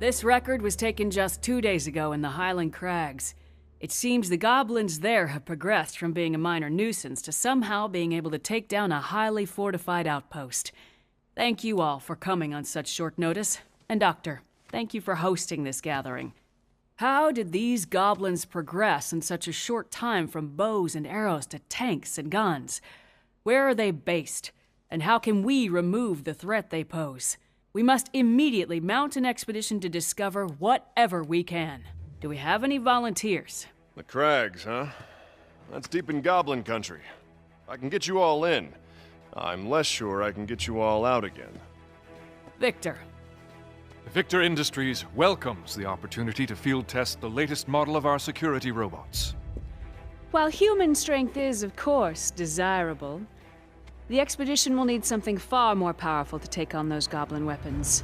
This record was taken just 2 days ago in the Highland Crags. It seems the goblins there have progressed from being a minor nuisance to somehow being able to take down a highly fortified outpost. Thank you all for coming on such short notice. And Doctor, thank you for hosting this gathering. How did these goblins progress in such a short time from bows and arrows to tanks and guns? Where are they based? And how can we remove the threat they pose? We must immediately mount an expedition to discover whatever we can. Do we have any volunteers? The Crags, huh? That's deep in Goblin country. I can get you all in. I'm less sure I can get you all out again. Victor. Victor Industries welcomes the opportunity to field test the latest model of our security robots. While human strength is, of course, desirable, the expedition will need something far more powerful to take on those goblin weapons.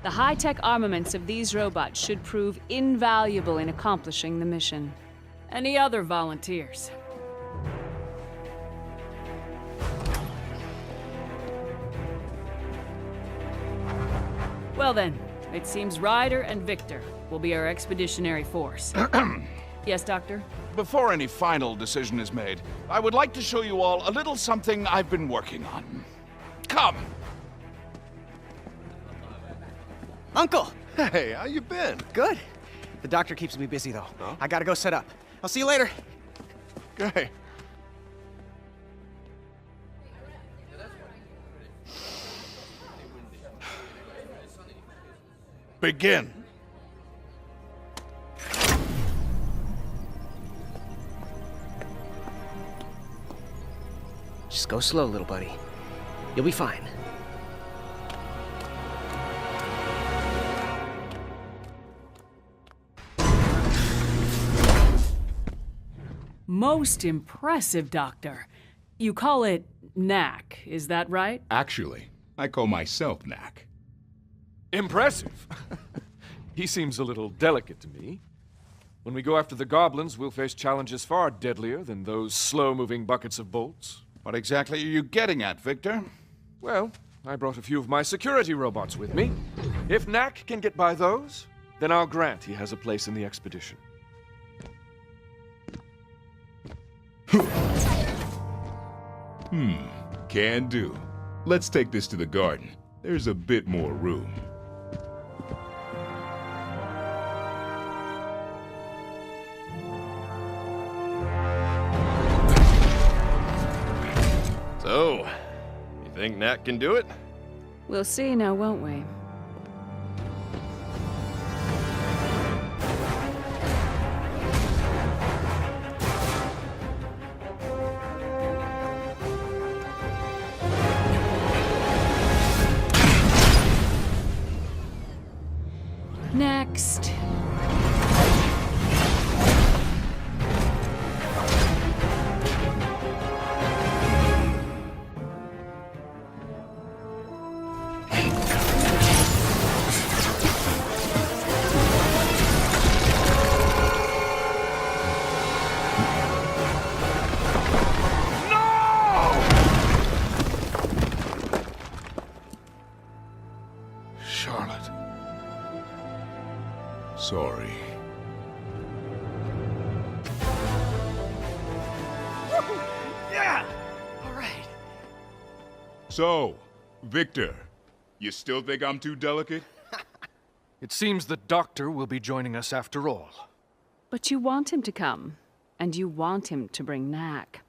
The high-tech armaments of these robots should prove invaluable in accomplishing the mission. Any other volunteers? Well then, it seems Ryder and Victor will be our expeditionary force. Yes, Doctor? Before any final decision is made, I would like to show you all a little something I've been working on. Come! Uncle! Hey, how you been? Good. The doctor keeps me busy, though. Huh? I gotta go set up. I'll see you later. Okay. Begin. Just go slow, little buddy. You'll be fine. Most impressive, Doctor. You call it Knack, is that right? Actually, I call myself Knack. Impressive! He seems a little delicate to me. When we go after the goblins, we'll face challenges far deadlier than those slow-moving buckets of bolts. What exactly are you getting at, Victor? Well, I brought a few of my security robots with me. If Knack can get by those, then I'll grant he has a place in the expedition. Can do. Let's take this to the garden. There's a bit more room. So, you think Knack can do it? We'll see now, won't we? Next. Charlotte. Sorry. Yeah! All right. So, Victor, you still think I'm too delicate? It seems the Doctor will be joining us after all. But you want him to come, and you want him to bring Knack.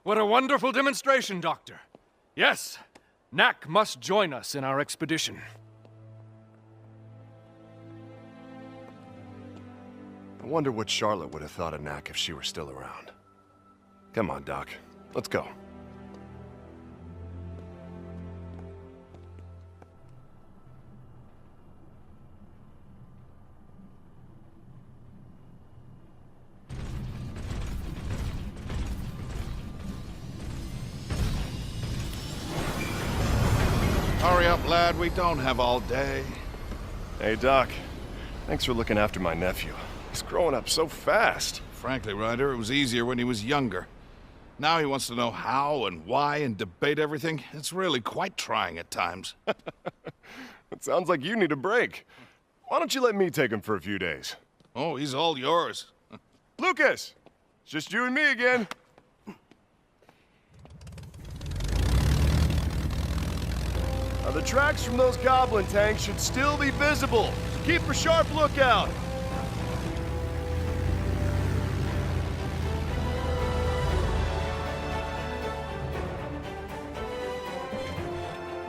What a wonderful demonstration, Doctor. Yes, Knack must join us in our expedition. I wonder what Charlotte would have thought of Knack if she were still around. Come on, Doc. Let's go. Hurry up, lad. We don't have all day. Hey, Doc. Thanks for looking after my nephew. He's growing up so fast. Frankly, Ryder, it was easier when he was younger. Now he wants to know how and why and debate everything. It's really quite trying at times. It sounds like you need a break. Why don't you let me take him for a few days? Oh, he's all yours. Lucas! It's just you and me again. Now, the tracks from those goblin tanks should still be visible. Keep a sharp lookout.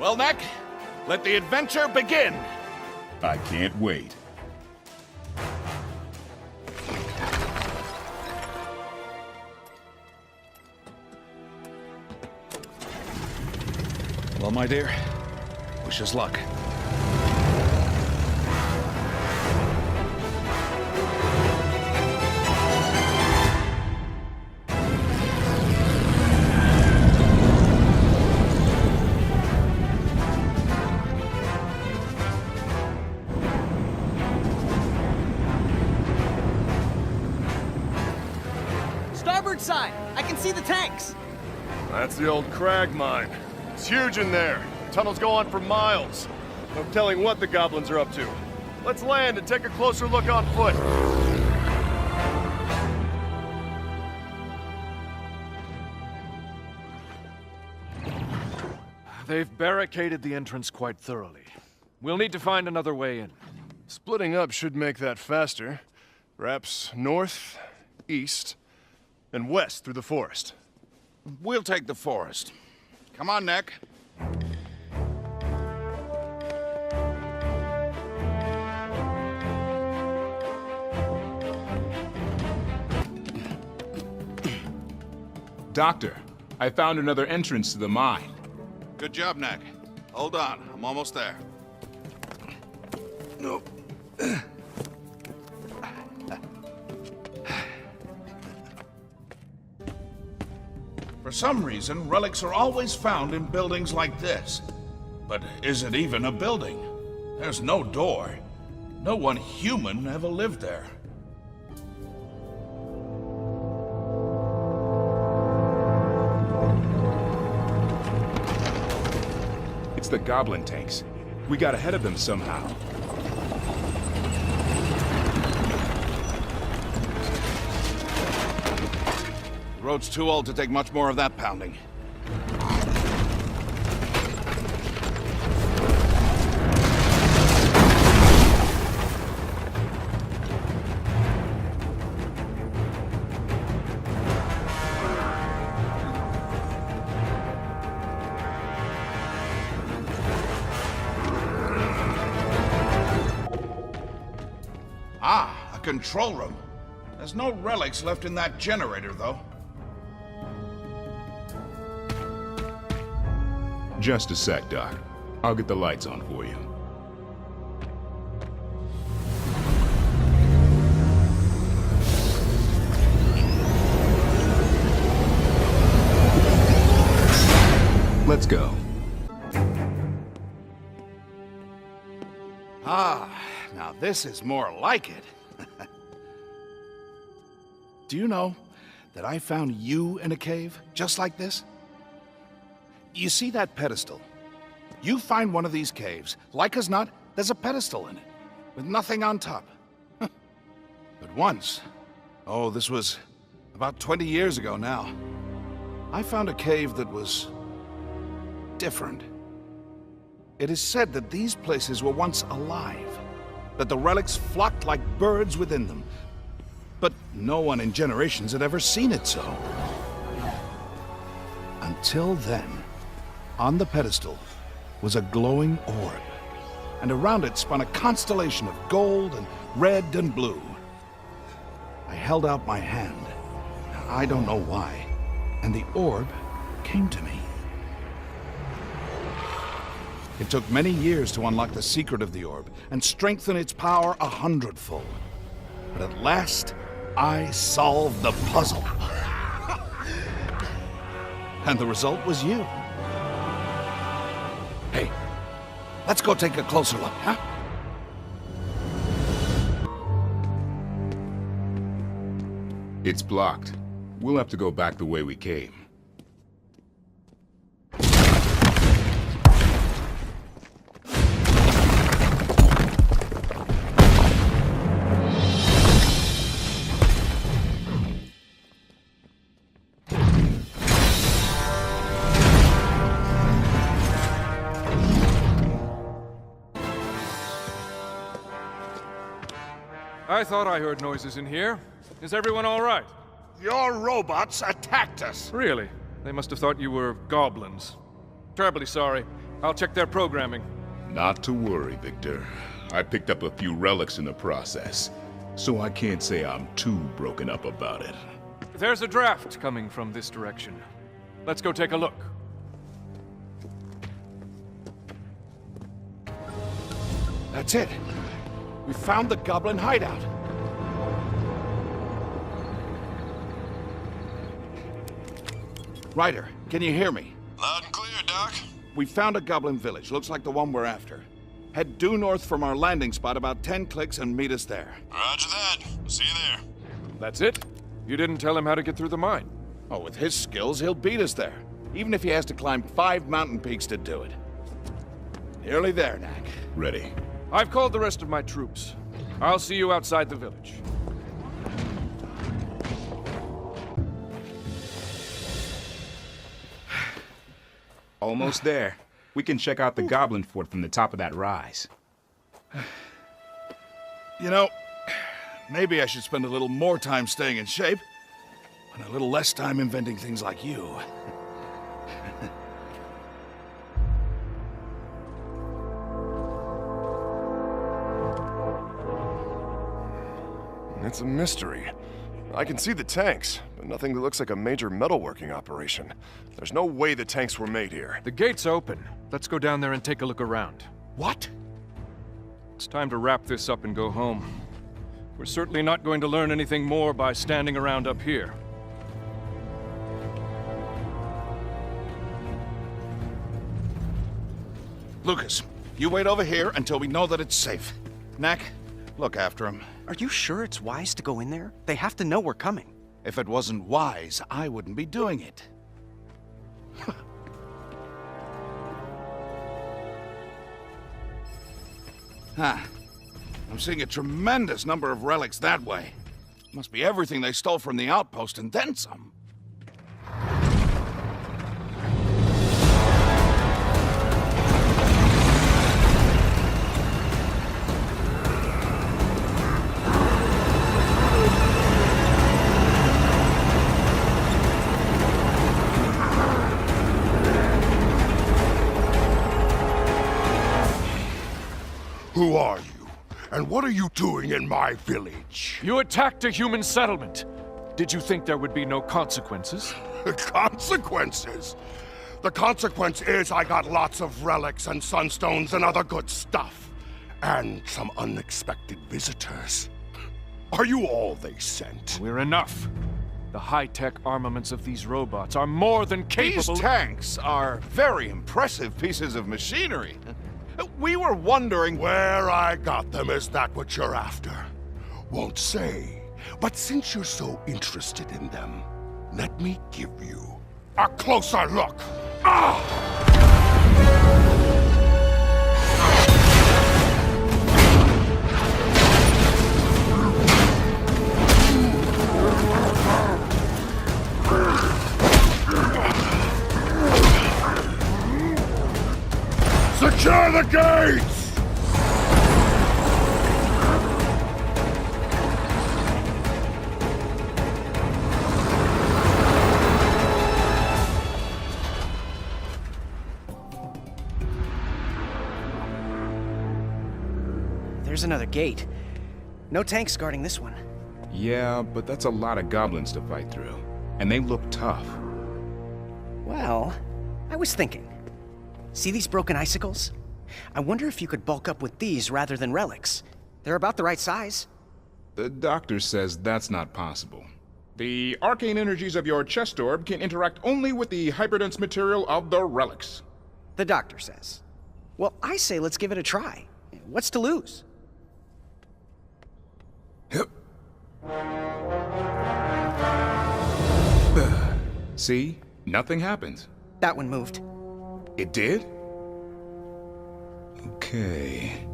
Well, Knack, let the adventure begin. I can't wait. Well, my dear, wish us luck. Starboard side! I can see the tanks! That's the old crag mine. It's huge in there. Tunnels go on for miles. No telling what the goblins are up to. Let's land and take a closer look on foot. They've barricaded the entrance quite thoroughly. We'll need to find another way in. Splitting up should make that faster. Perhaps north, east, and west through the forest. We'll take the forest. Come on, Knack. Doctor, I found another entrance to the mine. Good job, Knack. Hold on, I'm almost there. Nope. For some reason, relics are always found in buildings like this. But is it even a building? There's no door. No one human ever lived there. It's the goblin tanks. We got ahead of them somehow. The road's too old to take much more of that pounding. Ah, a control room. There's no relics left in that generator, though. Just a sec, Doc. I'll get the lights on for you. Let's go. Ah, now this is more like it. Do you know that I found you in a cave just like this? You see that pedestal? You find one of these caves, like as not, there's a pedestal in it, with nothing on top. But once, oh, this was about 20 years ago now, I found a cave that was different. It is said that these places were once alive, that the relics flocked like birds within them, but no one in generations had ever seen it so. Until then, on the pedestal was a glowing orb, and around it spun a constellation of gold and red and blue. I held out my hand, I don't know why, and the orb came to me. It took many years to unlock the secret of the orb and strengthen its power 100-fold. But at last, I solved the puzzle. And the result was you. Hey, let's go take a closer look, huh? It's blocked. We'll have to go back the way we came. I thought I heard noises in here. Is everyone all right? Your robots attacked us. Really? They must have thought you were goblins. Terribly sorry. I'll check their programming. Not to worry, Victor. I picked up a few relics in the process, so I can't say I'm too broken up about it. There's a draft coming from this direction. Let's go take a look. That's it. We found the goblin hideout. Ryder, can you hear me? Loud and clear, Doc. We found a goblin village. Looks like the one we're after. Head due north from our landing spot about 10 clicks and meet us there. Roger that. See you there. That's it? You didn't tell him how to get through the mine. Oh, with his skills, he'll beat us there. Even if he has to climb 5 mountain peaks to do it. Nearly there, Knack. Ready. I've called the rest of my troops. I'll see you outside the village. Almost there. We can check out the Goblin Fort from the top of that rise. You know, maybe I should spend a little more time staying in shape, and a little less time inventing things like you. It's a mystery. I can see the tanks, but nothing that looks like a major metalworking operation. There's no way the tanks were made here. The gate's open. Let's go down there and take a look around. What? It's time to wrap this up and go home. We're certainly not going to learn anything more by standing around up here. Lucas, you wait over here until we know that it's safe. Knack, look after him. Are you sure it's wise to go in there? They have to know we're coming. If it wasn't wise, I wouldn't be doing it. I'm seeing a tremendous number of relics that way. Must be everything they stole from the outpost and then some. Who are you? And what are you doing in my village? You attacked a human settlement. Did you think there would be no consequences? Consequences? The consequence is I got lots of relics and sunstones and other good stuff. And some unexpected visitors. Are you all they sent? We're enough. The high-tech armaments of these robots are more than capable— These tanks are very impressive pieces of machinery. We were wondering— Where I got them, is that what you're after? Won't say. But since you're so interested in them, let me give you a closer look. Secure the gates! There's another gate. No tanks guarding this one. Yeah, but that's a lot of goblins to fight through. And they look tough. Well, I was thinking. See these broken icicles? I wonder if you could bulk up with these rather than relics. They're about the right size. The doctor says that's not possible. The arcane energies of your chest orb can interact only with the hyperdense material of the relics. The doctor says. Well, I say let's give it a try. What's to lose? See? Nothing happens. That one moved. It did? Okay.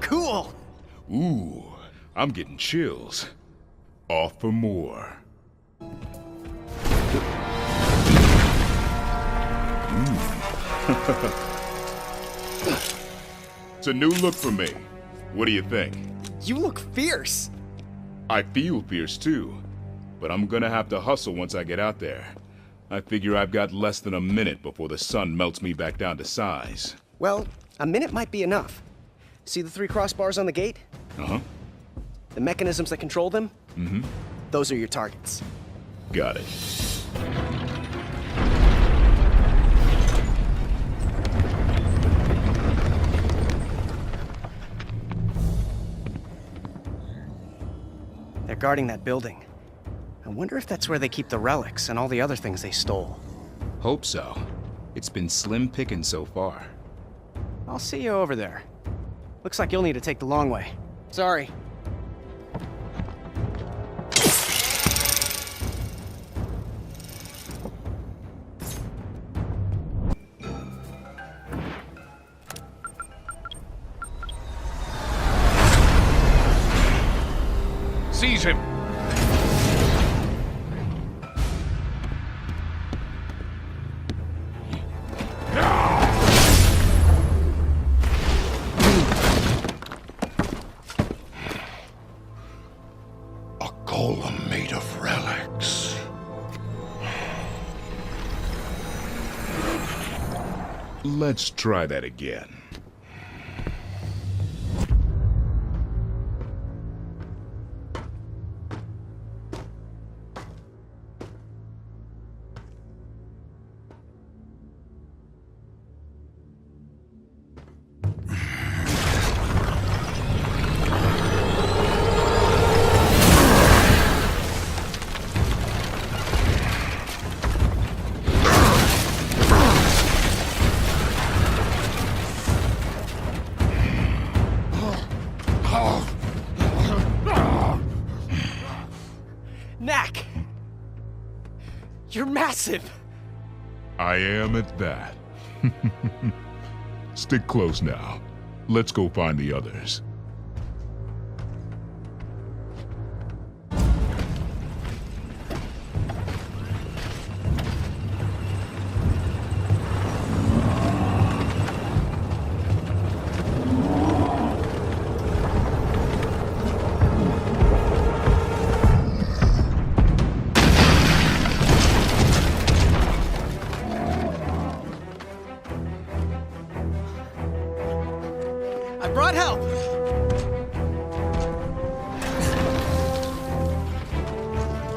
Cool! Ooh, I'm getting chills. Off for more. It's a new look for me. What do you think? You look fierce. I feel fierce too, but I'm gonna have to hustle once I get out there. I figure I've got less than a minute before the sun melts me back down to size. Well, a minute might be enough. See the 3 crossbars on the gate? Uh-huh. The mechanisms that control them? Mm-hmm. Those are your targets. Got it. They're guarding that building. I wonder if that's where they keep the relics and all the other things they stole. Hope so. It's been slim picking so far. I'll see you over there. Looks like you'll need to take the long way. Sorry. Seize him! A golem made of relics. Let's try that again. Knack! You're massive! I am at that. Stick close now. Let's go find the others. I brought help!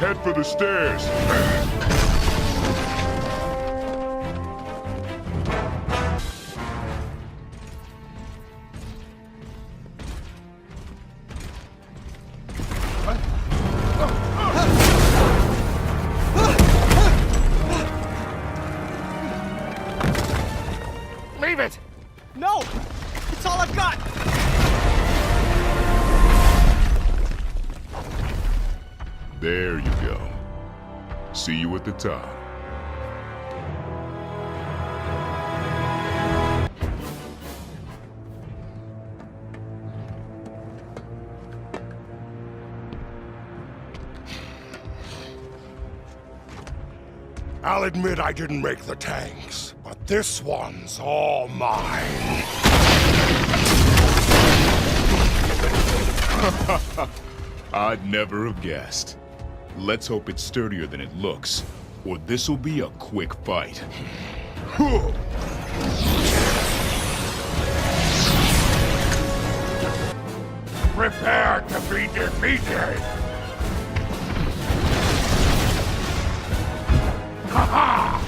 Head for the stairs. Leave it! No! It's all I've got! There you go. See you at the top. I'll admit I didn't make the tanks, but this one's all mine. I'd never have guessed. Let's hope it's sturdier than it looks, or this'll be a quick fight. Prepare to be defeated! Ha ha!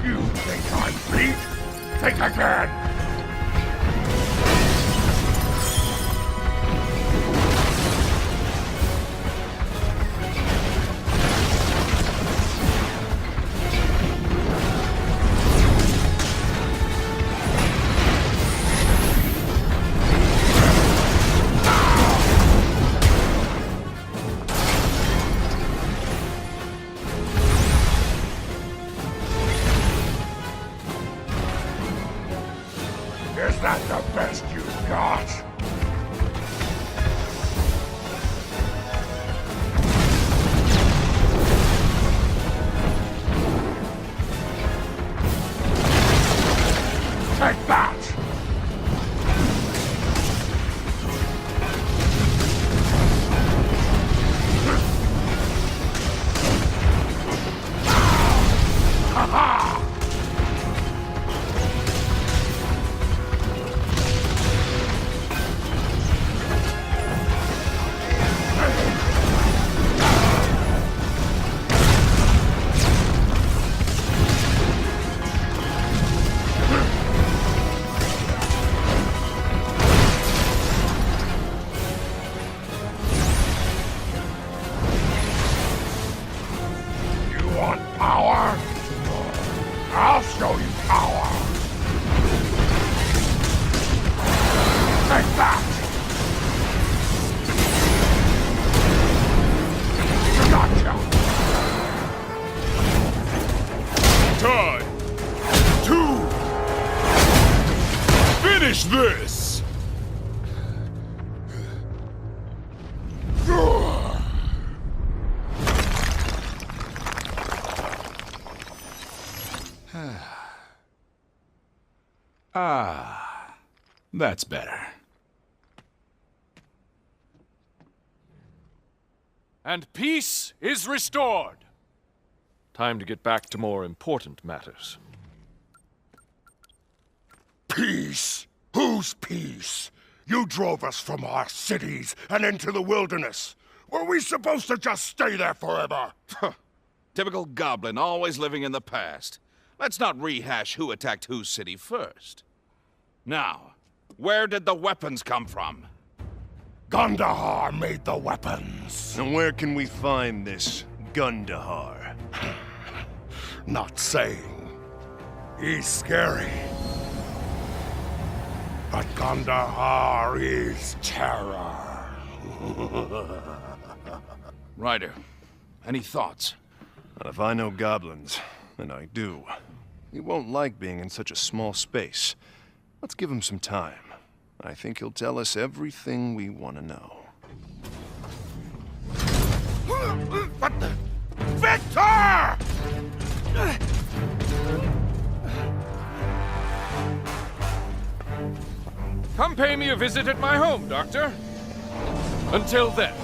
You think I'm beat? Think again! that the best you've got? Take that! I'll show you power! Take that! Gotcha! Time to finish this! Ah, that's better. And peace is restored. Time to get back to more important matters. Peace? Whose peace? You drove us from our cities and into the wilderness. Were we supposed to just stay there forever? Typical goblin, always living in the past. Let's not rehash who attacked whose city first. Now, where did the weapons come from? Gundahar made the weapons. And where can we find this Gundahar? Not saying. He's scary. But Gundahar is terror. Ryder, any thoughts? And if I know goblins, and I do, he won't like being in such a small space. Let's give him some time. I think he'll tell us everything we want to know. What the? Victor! Come pay me a visit at my home, Doctor. Until then.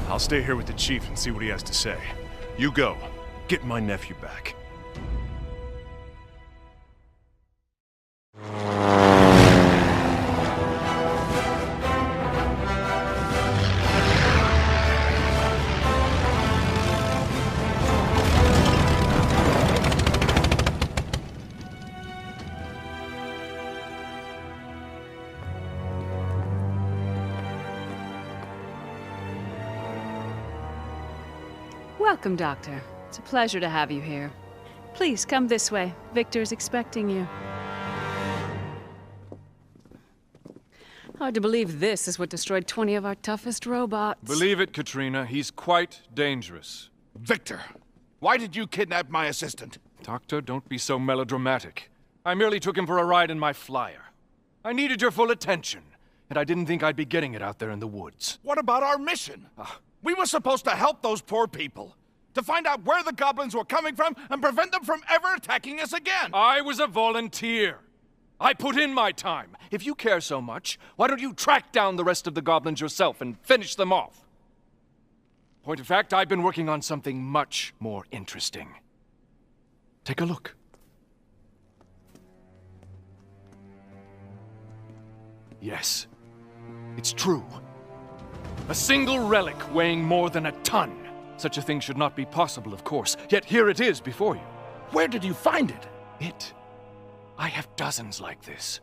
I'll stay here with the chief and see what he has to say. You go. Get my nephew back. Welcome, Doctor. It's a pleasure to have you here. Please, come this way. Victor's expecting you. Hard to believe this is what destroyed 20 of our toughest robots. Believe it, Katrina, he's quite dangerous. Victor, why did you kidnap my assistant? Doctor, don't be so melodramatic. I merely took him for a ride in my flyer. I needed your full attention, and I didn't think I'd be getting it out there in the woods. What about our mission? We were supposed to help those poor people. To find out where the goblins were coming from and prevent them from ever attacking us again. I was a volunteer. I put in my time. If you care so much, why don't you track down the rest of the goblins yourself and finish them off? Point of fact, I've been working on something much more interesting. Take a look. Yes, it's true. A single relic weighing more than a ton. Such a thing should not be possible, of course, yet here it is before you. Where did you find it? I have dozens like this.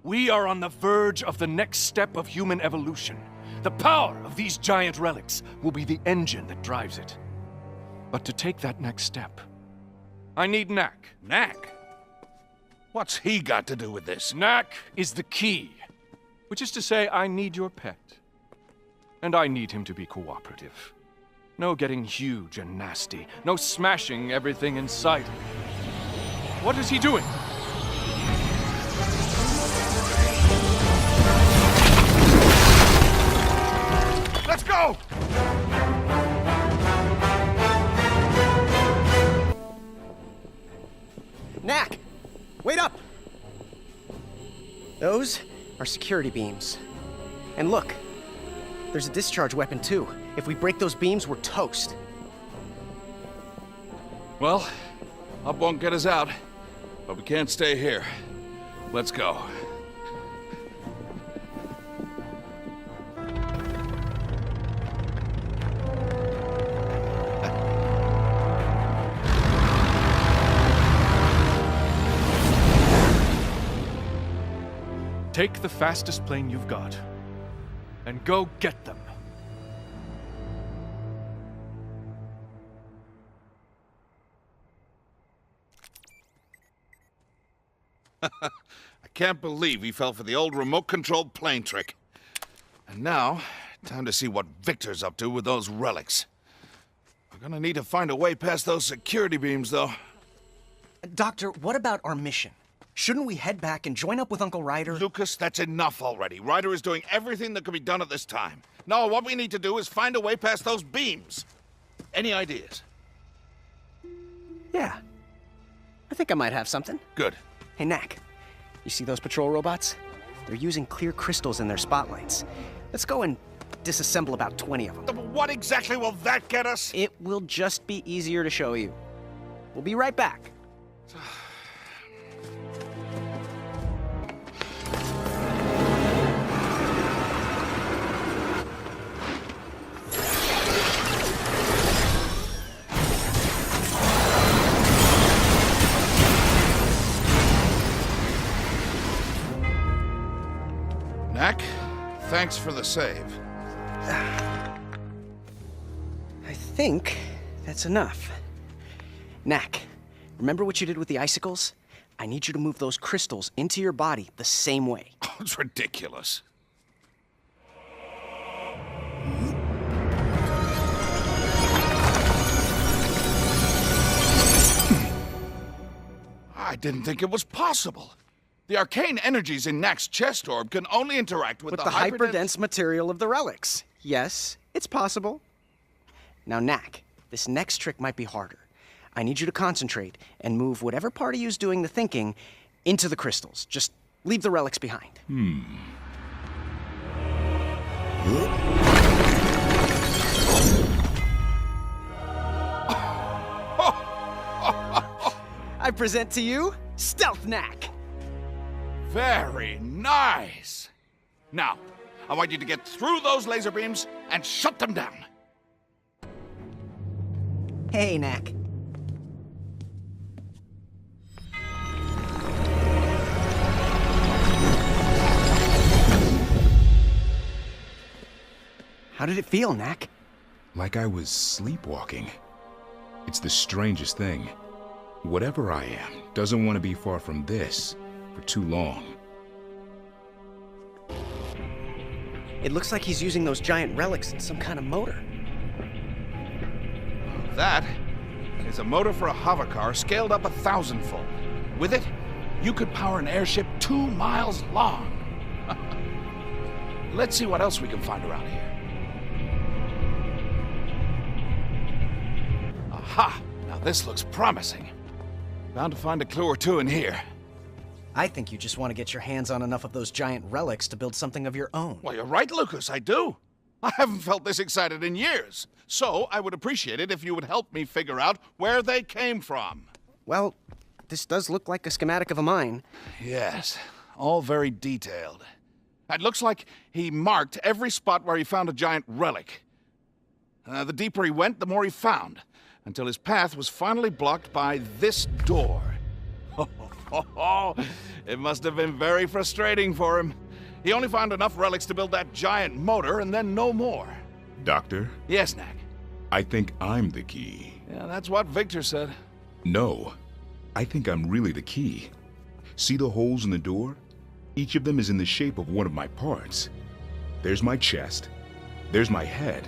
We are on the verge of the next step of human evolution. The power of these giant relics will be the engine that drives it. But to take that next step, I need Knack. Knack? What's he got to do with this? Knack is the key, which is to say I need your pet. And I need him to be cooperative. No getting huge and nasty. No smashing everything in sight. What is he doing? Let's go! Knack! Wait up! Those are security beams. And look, there's a discharge weapon too. If we break those beams, we're toast. Well, up won't get us out, but we can't stay here. Let's go. Take the fastest plane you've got, and go get them. I can't believe he fell for the old remote-controlled plane trick. And now, time to see what Victor's up to with those relics. We're gonna need to find a way past those security beams, though. Doctor, what about our mission? Shouldn't we head back and join up with Uncle Ryder? Lucas, that's enough already. Ryder is doing everything that can be done at this time. No, what we need to do is find a way past those beams. Any ideas? Yeah. I think I might have something. Good. Hey, Knack. You see those patrol robots? They're using clear crystals in their spotlights. Let's go and disassemble about 20 of them. What exactly will that get us? It will just be easier to show you. We'll be right back. Knack, thanks for the save. I think that's enough. Knack, remember what you did with the icicles? I need you to move those crystals into your body the same way. Oh, it's ridiculous. I didn't think it was possible. The arcane energies in Knack's chest orb can only interact with the hyperdense material of the relics. Yes, it's possible. Now, Knack, this next trick might be harder. I need you to concentrate and move whatever part of you's doing the thinking into the crystals. Just leave the relics behind. I present to you, Stealth Knack. Very nice. Now, I want you to get through those laser beams and shut them down. Hey, Knack. How did it feel, Knack? Like I was sleepwalking. It's the strangest thing. Whatever I am doesn't want to be far from this for too long. It looks like he's using those giant relics in some kind of motor. That is a motor for a hovercar scaled up 1,000-fold. With it, you could power an airship 2 miles long. Let's see what else we can find around here. Aha! Now this looks promising. Bound to find a clue or two in here. I think you just want to get your hands on enough of those giant relics to build something of your own. Well, you're right, Lucas, I do. I haven't felt this excited in years. So I would appreciate it if you would help me figure out where they came from. Well, this does look like a schematic of a mine. Yes, all very detailed. It looks like he marked every spot where he found a giant relic. The deeper he went, the more he found, until his path was finally blocked by this door. It must have been very frustrating for him. He only found enough relics to build that giant motor, and then no more. Doctor? Yes, Knack. I think I'm the key. Yeah, that's what Victor said. No, I think I'm really the key. See the holes in the door? Each of them is in the shape of one of my parts. There's my chest. There's my head.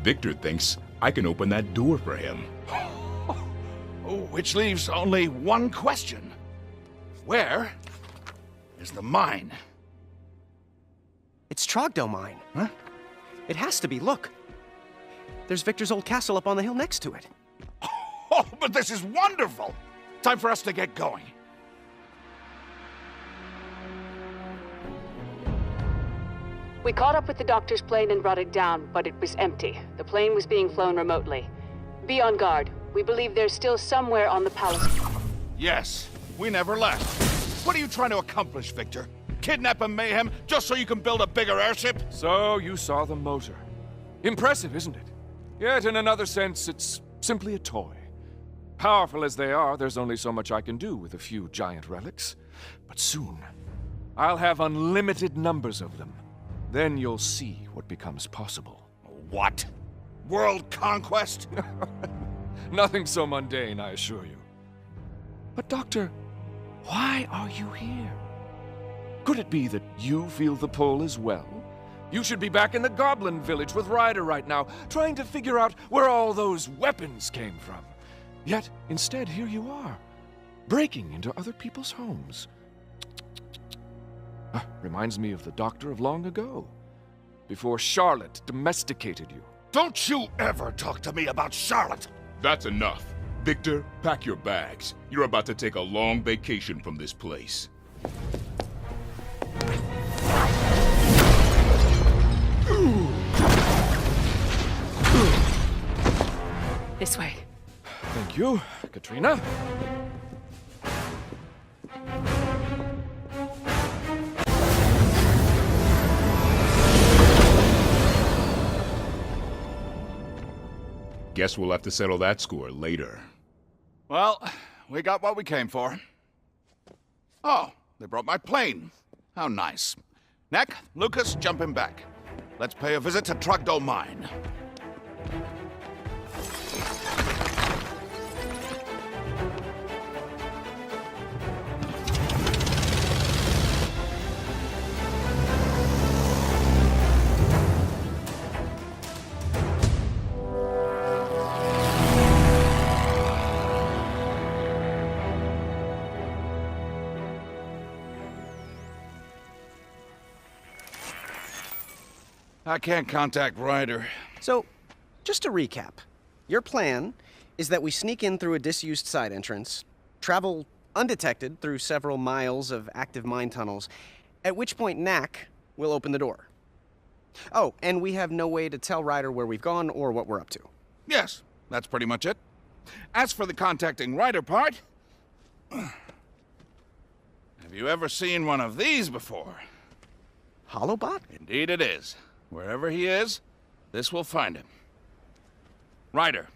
Victor thinks I can open that door for him. Which leaves only one question. Where is the mine? It's Trogdor Mine. Huh? It has to be, look. There's Victor's old castle up on the hill next to it. Oh, but this is wonderful! Time for us to get going. We caught up with the doctor's plane and brought it down, but it was empty. The plane was being flown remotely. Be on guard. We believe there's still somewhere on the palace. Yes, we never left. What are you trying to accomplish, Victor? Kidnap and mayhem just so you can build a bigger airship? So you saw the motor. Impressive, isn't it? Yet in another sense, it's simply a toy. Powerful as they are, there's only so much I can do with a few giant relics. But soon, I'll have unlimited numbers of them. Then you'll see what becomes possible. What? World conquest? Nothing so mundane, I assure you. But Doctor, why are you here? Could it be that you feel the pull as well? You should be back in the Goblin Village with Ryder right now, trying to figure out where all those weapons came from. Yet, instead, here you are, breaking into other people's homes. Reminds me of the Doctor of long ago, before Charlotte domesticated you. Don't you ever talk to me about Charlotte! That's enough. Victor, pack your bags. You're about to take a long vacation from this place. This way. Thank you, Katrina. Guess we'll have to settle that score later. Well, we got what we came for. Oh, they brought my plane. How nice. Knack, Lucas, jump in back. Let's pay a visit to Trogdor Mine. I can't contact Ryder. So, just to recap, your plan is that we sneak in through a disused side entrance, travel undetected through several miles of active mine tunnels, at which point Knack will open the door. Oh, and we have no way to tell Ryder where we've gone or what we're up to. Yes, that's pretty much it. As for the contacting Ryder part, have you ever seen one of these before? Holobot? Indeed it is. Wherever he is, this will find him. Ryder,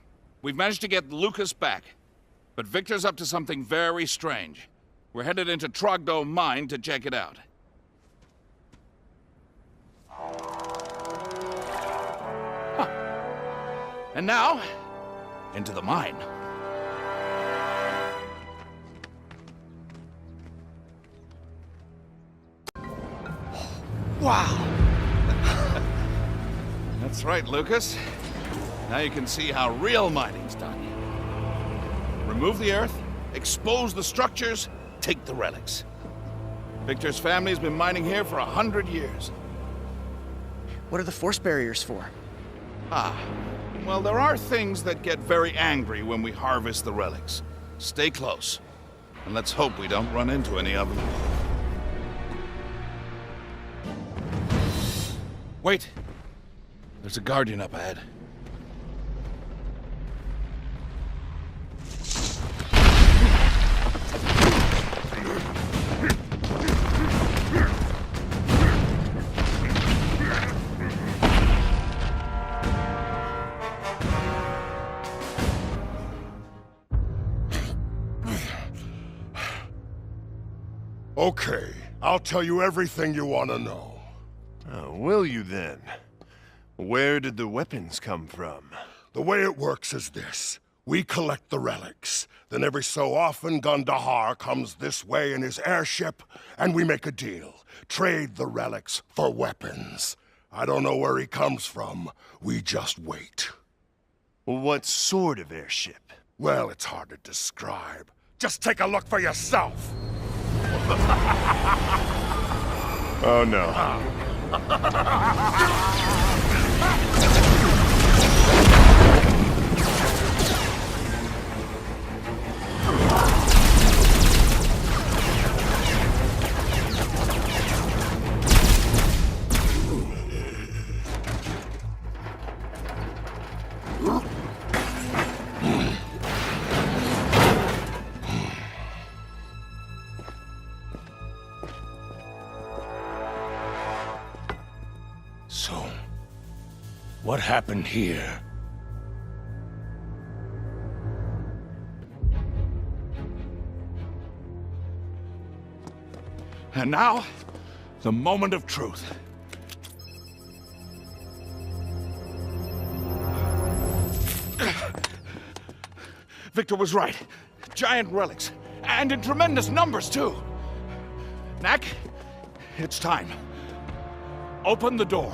we've managed to get Lucas back, but Victor's up to something very strange. We're headed into Trogdor Mine to check it out. Huh. And now, into the mine. Wow! That's right, Lucas. Now you can see how real mining's done. Remove the earth, expose the structures, take the relics. Victor's family's been mining here for 100 years. What are the force barriers for? Well, there are things that get very angry when we harvest the relics. Stay close, and let's hope we don't run into any of them. Wait! There's a guardian up ahead. Okay, I'll tell you everything you want to know. Oh, will you then? Where did the weapons come from? The way it works is this. We collect the relics. Then every so often, Gundahar comes this way in his airship, and we make a deal. Trade the relics for weapons. I don't know where he comes from. We just wait. What sort of airship? Well, it's hard to describe. Just take a look for yourself. Oh no. So, what happened here? And now, the moment of truth. Victor was right. Giant relics. And in tremendous numbers, too. Knack, it's time. Open the door.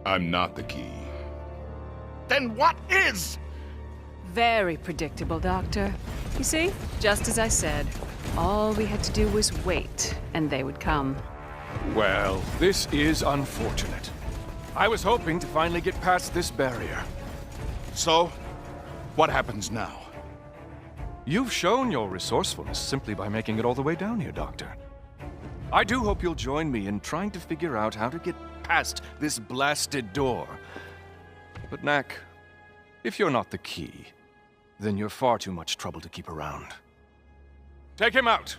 I'm not the key. Then what is? Very predictable, Doctor. You see, just as I said, all we had to do was wait, and they would come. Well, this is unfortunate. I was hoping to finally get past this barrier. So, what happens now? You've shown your resourcefulness simply by making it all the way down here, Doctor. I do hope you'll join me in trying to figure out how to get past this blasted door. But Knack, if you're not the key, then you're far too much trouble to keep around. Take him out!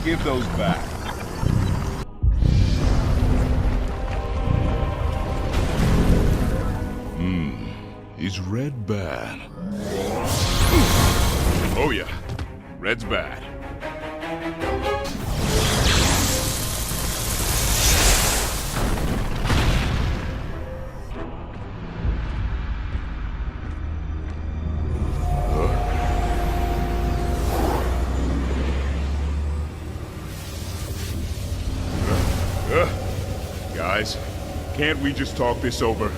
Give those back. Is red bad? Oh yeah, red's bad. Guys, can't we just talk this over?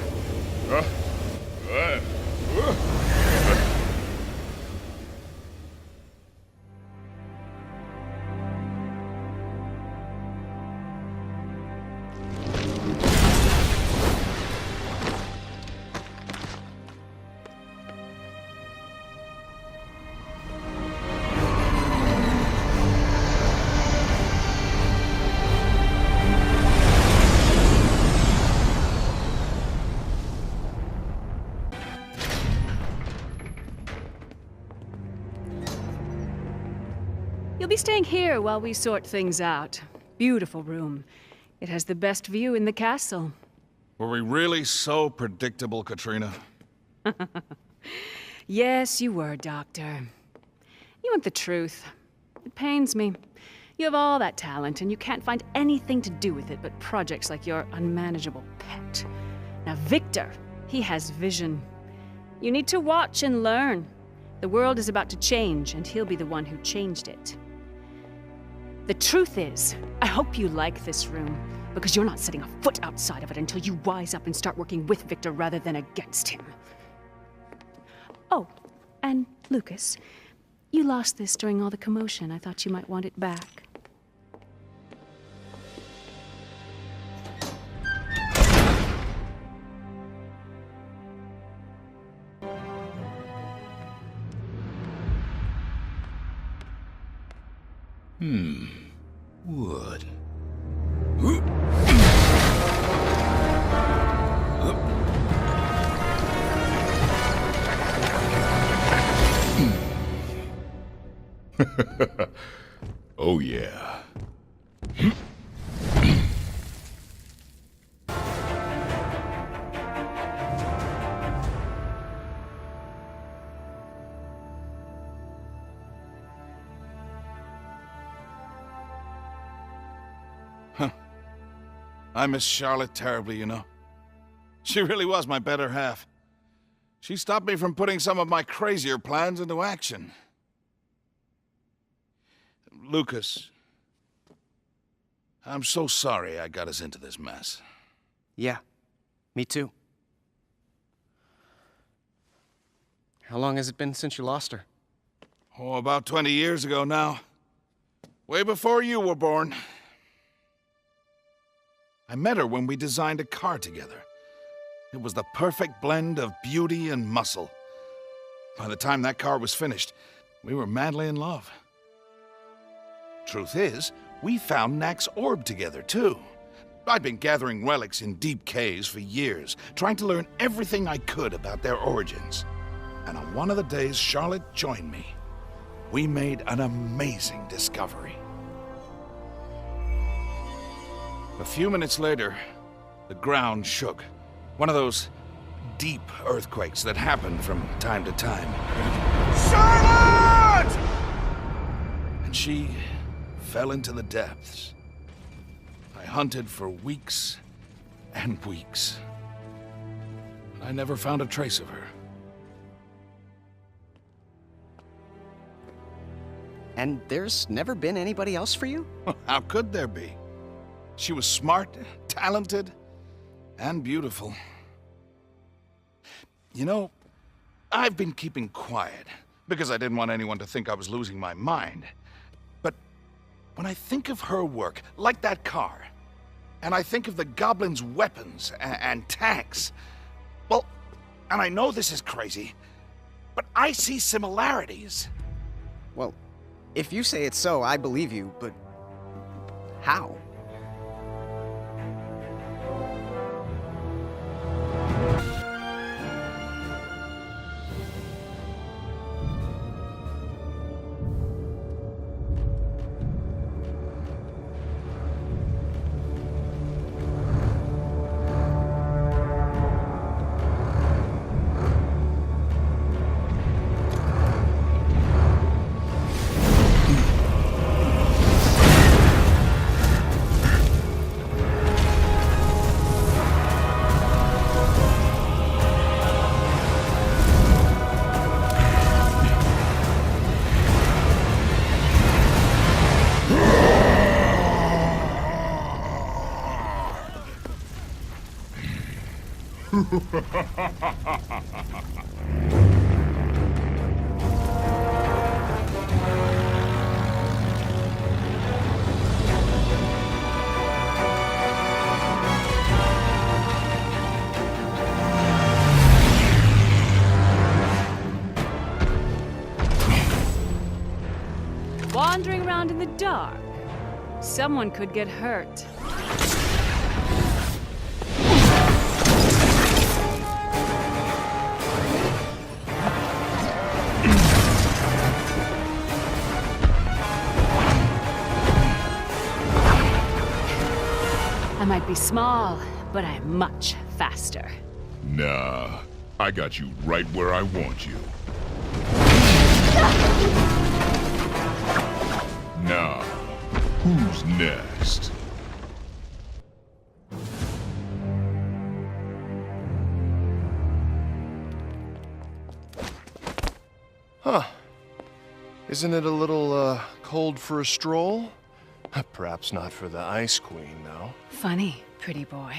You'll be staying here while we sort things out. Beautiful room. It has the best view in the castle. Were we really so predictable, Katrina? Yes, you were, Doctor. You want the truth. It pains me. You have all that talent, and you can't find anything to do with it but projects like your unmanageable pet. Now, Victor, he has vision. You need to watch and learn. The world is about to change, and he'll be the one who changed it. The truth is, I hope you like this room, because you're not setting a foot outside of it until you wise up and start working with Victor rather than against him. Oh, and Lucas, you lost this during all the commotion. I thought you might want it back. Wood. Oh, yeah. I miss Charlotte terribly, you know. She really was my better half. She stopped me from putting some of my crazier plans into action. Lucas, I'm so sorry I got us into this mess. Yeah, me too. How long has it been since you lost her? Oh, about 20 years ago now. Way before you were born. I met her when we designed a car together. It was the perfect blend of beauty and muscle. By the time that car was finished, we were madly in love. Truth is, we found Knack's orb together, too. I'd been gathering relics in deep caves for years, trying to learn everything I could about their origins. And on one of the days Charlotte joined me, we made an amazing discovery. A few minutes later, the ground shook. One of those deep earthquakes that happen from time to time. Charlotte! And she fell into the depths. I hunted for weeks and weeks. I never found a trace of her. And there's never been anybody else for you? How could there be? She was smart, talented, and beautiful. You know, I've been keeping quiet because I didn't want anyone to think I was losing my mind. But when I think of her work, like that car, and I think of the goblins' weapons and tanks, well, and I know this is crazy, but I see similarities. Well, if you say it's so, I believe you, but how? Wandering around in the dark. Someone could get hurt. I might be small, but I'm much faster. Nah, I got you right where I want you. Who's next? Huh. Isn't it a little, cold for a stroll? Perhaps not for the Ice Queen, though. Funny, pretty boy.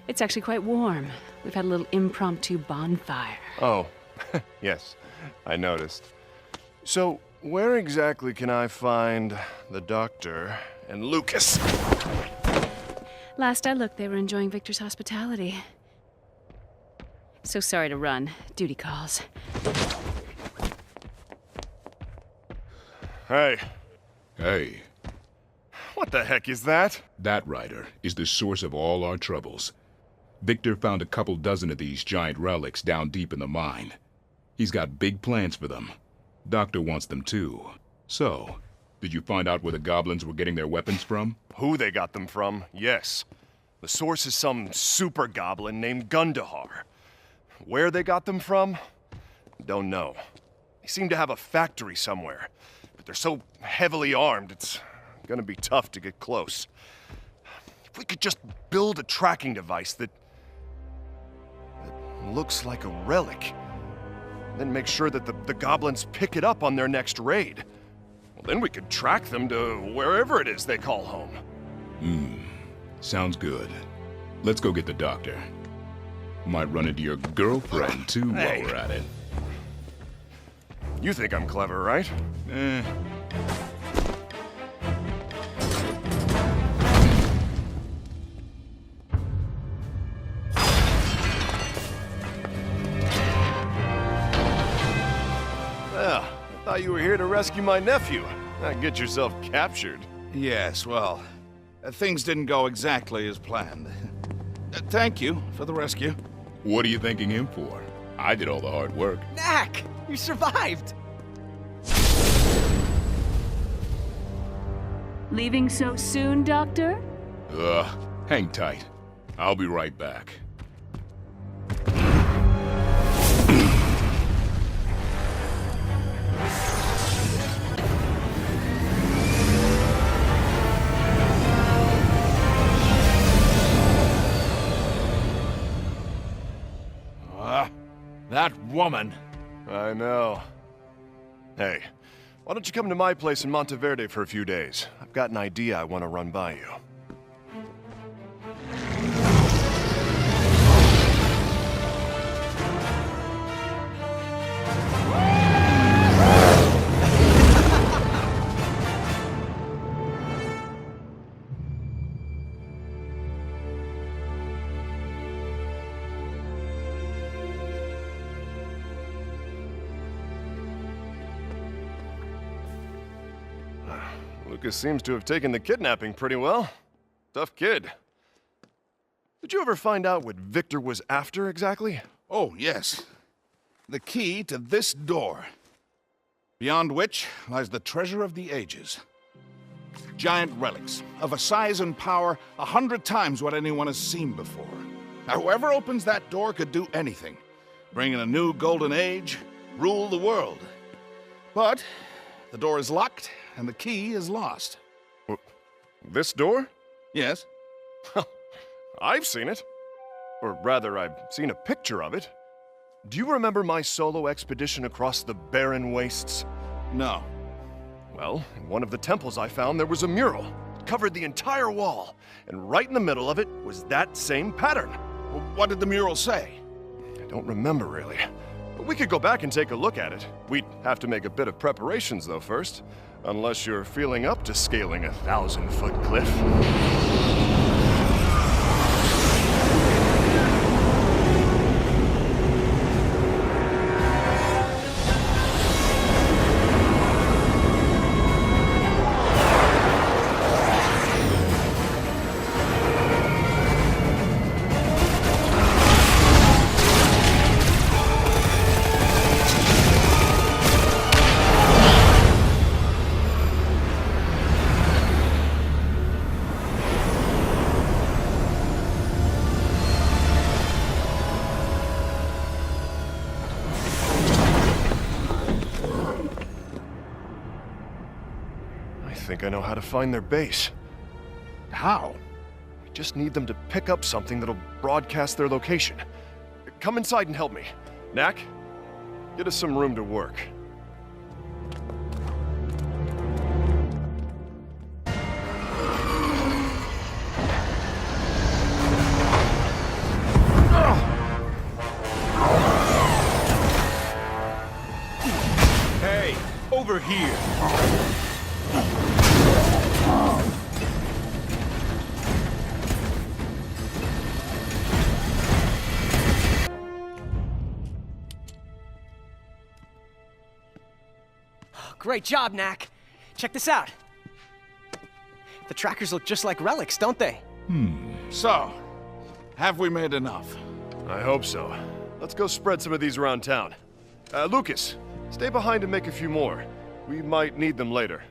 It's actually quite warm. We've had a little impromptu bonfire. Oh, yes, I noticed. So, where exactly can I find the Doctor and Lucas? Last I looked, they were enjoying Victor's hospitality. So sorry to run. Duty calls. Hey. Hey, What the heck is that? that rider is the source of all our troubles. Victor found a couple dozen of these giant relics down deep in the mine. He's got big plans for them. Doctor wants them too. So, did you find out where the goblins were getting their weapons from? Who they got them from, yes. The source is some super goblin named Gundahar. Where they got them from? Don't know. They seem to have a factory somewhere, but they're so heavily armed, it's gonna be tough to get close. If we could just build a tracking device that looks like a relic, then make sure that the goblins pick it up on their next raid. Well, then we could track them to wherever it is they call home. Sounds good. Let's go get the doctor. Might run into your girlfriend too Hey. while we're at it. You think I'm clever, right? Well, I thought you were here to rescue my nephew, not get yourself captured. Yes, well, things didn't go exactly as planned. Thank you for the rescue. What are you thanking him for? I did all the hard work. Knack! You survived! Leaving so soon, Doctor? Hang tight. I'll be right back. That woman. I know. Hey, why don't you come to my place in Monteverde for a few days? I've got an idea I want to run by you. Lucas seems to have taken the kidnapping pretty well. Tough kid. Did you ever find out what Victor was after exactly? Oh, yes. The key to this door, beyond which lies the treasure of the ages. Giant relics of a size and power 100 times what anyone has seen before. Now, whoever opens that door could do anything. Bring in a new golden age, rule the world. But the door is locked and the key is lost. This door? Yes? I've seen it. Or rather, I've seen a picture of it. Do you remember my solo expedition across the barren wastes? No. Well, in one of the temples I found, there was a mural. It covered the entire wall. And right in the middle of it was that same pattern. What did the mural say? I don't remember, really. But we could go back and take a look at it. We'd have to make a bit of preparations, though, first. Unless you're feeling up to scaling a 1,000-foot cliff. think I know how to find their base. How? We just need them to pick up something that'll broadcast their location. Come inside and help me. Knack, get us some room to work. Hey, over here. Great job, Knack. Check this out. The trackers look just like relics, don't they? So, have we made enough? I hope so. Let's go spread some of these around town. Lucas, stay behind and make a few more. We might need them later.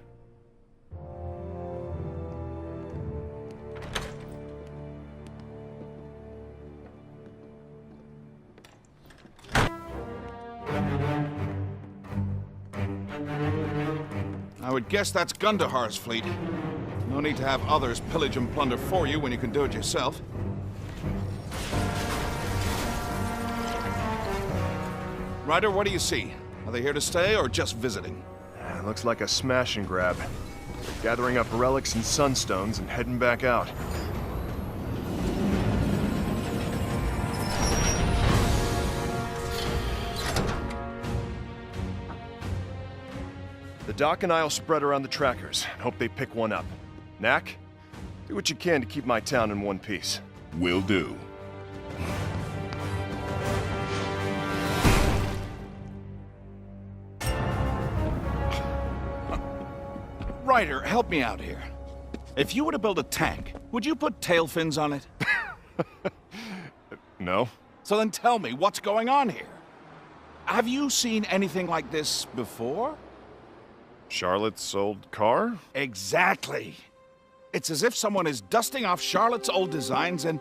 I would guess that's Gundahar's fleet. No need to have others pillage and plunder for you when you can do it yourself. Ryder, what do you see? Are they here to stay or just visiting? Looks like a smash and grab. Gathering up relics and sunstones and heading back out. The Doc and I'll spread around the trackers and hope they pick one up. Knack, do what you can to keep my town in one piece. Will do. Ryder, help me out here. If you were to build a tank, would you put tail fins on it? No? So then tell me, what's going on here? Have you seen anything like this before? Charlotte's old car? Exactly. It's as if someone is dusting off Charlotte's old designs and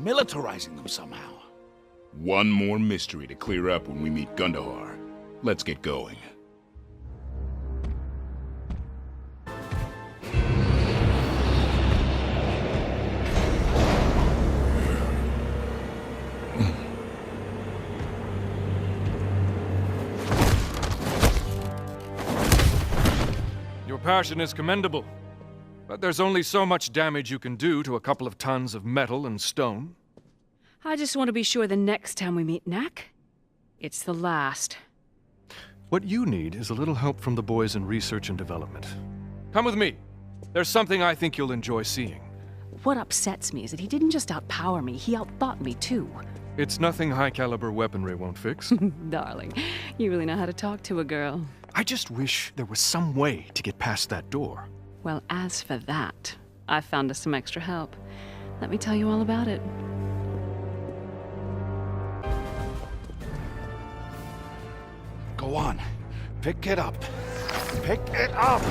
militarizing them somehow. One more mystery to clear up when we meet Gundahar. Let's get going. Your passion is commendable, but there's only so much damage you can do to a couple of tons of metal and stone. I just want to be sure the next time we meet Knack, it's the last. What you need is a little help from the boys in research and development. Come with me. There's something I think you'll enjoy seeing. What upsets me is that he didn't just outpower me, he outthought me too. It's nothing high-caliber weaponry won't fix. Darling, you really know how to talk to a girl. I just wish there was some way to get past that door. Well, as for that, I found us some extra help. Let me tell you all about it. Go on. Pick it up. Pick it up!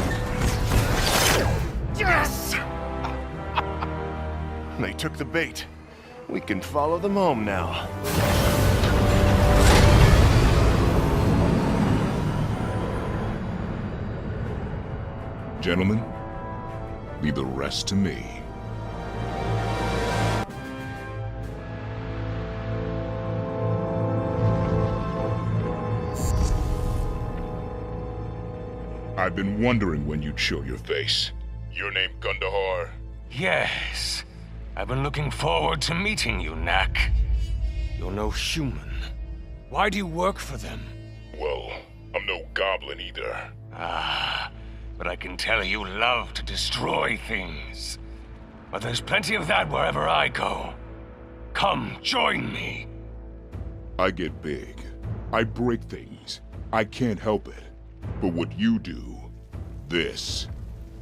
Yes! They took the bait. We can follow them home now. Gentlemen, leave the rest to me. I've been wondering when you'd show your face. Your name Gundahar? Yes. I've been looking forward to meeting you, Knack. You're no human. Why do you work for them? Well, I'm no goblin either. Ah, but I can tell you love to destroy things. But there's plenty of that wherever I go. Come, join me. I get big. I break things. I can't help it. But what you do, this,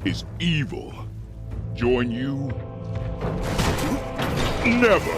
is evil. Join you? Never!